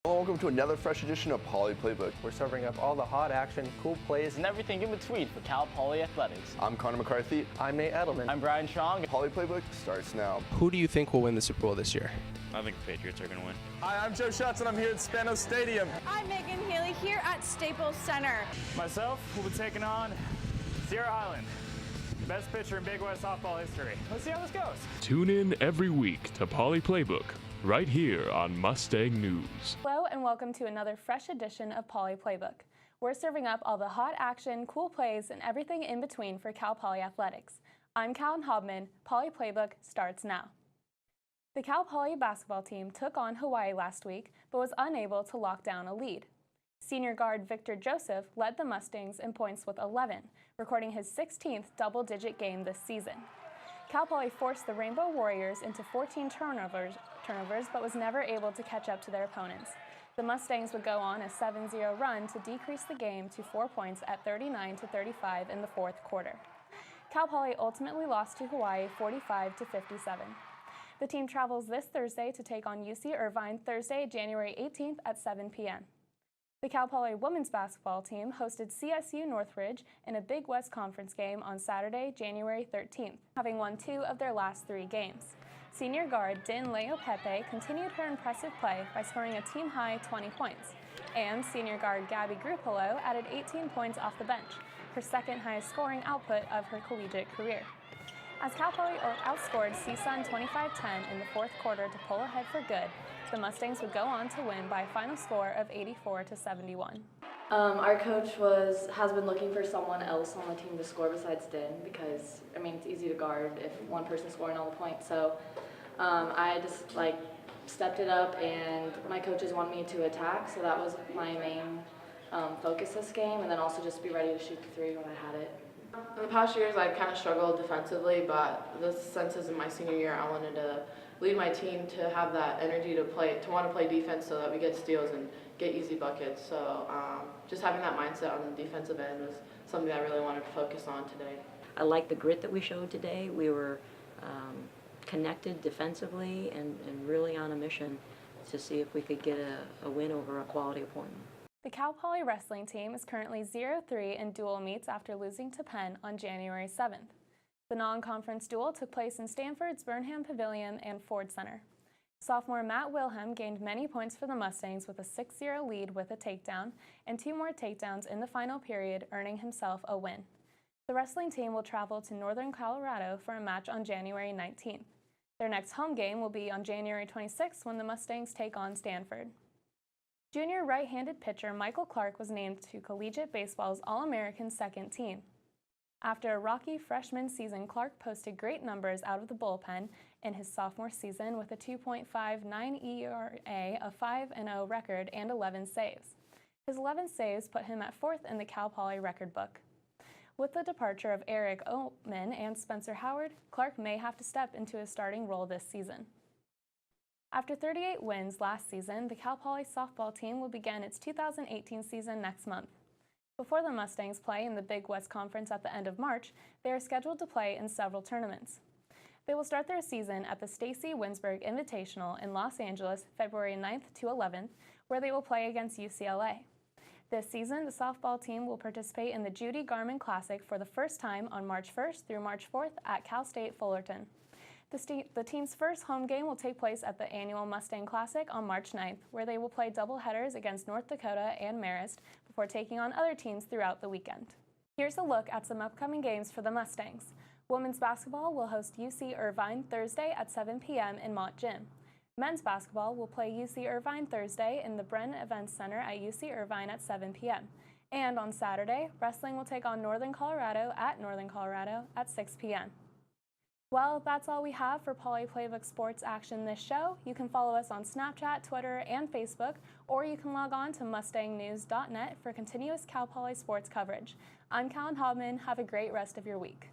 Welcome to another fresh edition of Poly Playbook. We're serving up all the hot action, cool plays, and everything in between for Cal Poly Athletics. I'm Connor McCarthy. I'm Nate Edelman. I'm Brian Strong. Poly Playbook starts now. Who do you think will win the Super Bowl this year? I think the Patriots are going to win. Hi, I'm Joe Schatz, and I'm here at Spanos Stadium. I'm Megan Healy here at Staples Center. Myself will be taking on Sierra Highland, best pitcher in Big West softball history. Let's see how this goes. Tune in every week to Poly Playbook, right here on Mustang News. Hello and welcome to another fresh edition of Poly Playbook. We're serving up all the hot action, cool plays, and everything in between for Cal Poly Athletics. I'm Kallyn Hobmann. Poly Playbook starts now. The Cal Poly basketball team took on Hawaii last week, but was unable to lock down a lead. Senior guard Victor Joseph led the Mustangs in points with 11, recording his 16th double-digit game this season. Cal Poly forced the Rainbow Warriors into 14 turnovers, but was never able to catch up to their opponents. The Mustangs would go on a 7-0 run to decrease the game to 4 points at 39-35 in the fourth quarter. Cal Poly ultimately lost to Hawaii 45-57. The team travels this Thursday to take on UC Irvine Thursday, January 18th at 7 p.m. The Cal Poly women's basketball team hosted CSU Northridge in a Big West Conference game on Saturday, January 13th, having won 2 of their last 3 games. Senior guard Din Leo Pepe continued her impressive play by scoring a team-high 20 points, and senior guard Gabby Grupolo added 18 points off the bench, her second highest scoring output of her collegiate career. As Cal Poly outscored CSUN 25-10 in the fourth quarter to pull ahead for good, the Mustangs would go on to win by a final score of 84-71. Our coach has been looking for someone else on the team to score besides Din because, I mean, it's easy to guard if one person's scoring all the points. So I just stepped it up, and my coaches wanted me to attack, so that was my main focus this game, and then also just be ready to shoot the 3 when I had it. In the past years, I kind of struggled defensively, but since in my senior year, I wanted to lead my team to have that energy to want to play defense so that we get steals and get easy buckets. So just having that mindset on the defensive end was something I really wanted to focus on today. I like the grit that we showed today. We were connected defensively and really on a mission to see if we could get a win over a quality opponent. The Cal Poly wrestling team is currently 0-3 in dual meets after losing to Penn on January 7th. The non-conference duel took place in Stanford's Burnham Pavilion and Ford Center. Sophomore Matt Wilhelm gained many points for the Mustangs with a 6-0 lead with a takedown and 2 more takedowns in the final period, earning himself a win. The wrestling team will travel to Northern Colorado for a match on January 19th. Their next home game will be on January 26th when the Mustangs take on Stanford. Junior right-handed pitcher Michael Clark was named to Collegiate Baseball's All-American second team. After a rocky freshman season, Clark posted great numbers out of the bullpen in his sophomore season with a 2.59 ERA, a 5-0 record, and 11 saves. His 11 saves put him at 4th in the Cal Poly record book. With the departure of Eric Oatman and Spencer Howard, Clark may have to step into a starting role this season. After 38 wins last season, the Cal Poly softball team will begin its 2018 season next month. Before the Mustangs play in the Big West Conference at the end of March, they are scheduled to play in several tournaments. They will start their season at the Stacy Winsberg Invitational in Los Angeles, February 9th to 11th, where they will play against UCLA. This season, the softball team will participate in the Judy Garman Classic for the first time on March 1st through March 4th at Cal State Fullerton. The team's first home game will take place at the annual Mustang Classic on March 9th, where they will play doubleheaders against North Dakota and Marist before taking on other teams throughout the weekend. Here's a look at some upcoming games for the Mustangs. Women's basketball will host UC Irvine Thursday at 7 p.m. in Mott Gym. Men's basketball will play UC Irvine Thursday in the Bren Events Center at UC Irvine at 7 p.m. And on Saturday, wrestling will take on Northern Colorado at 6 p.m. Well, that's all we have for Poly Playbook Sports Action this show. You can follow us on Snapchat, Twitter, and Facebook, or you can log on to mustangnews.net for continuous Cal Poly sports coverage. I'm Kallyn Hobmann. Have a great rest of your week.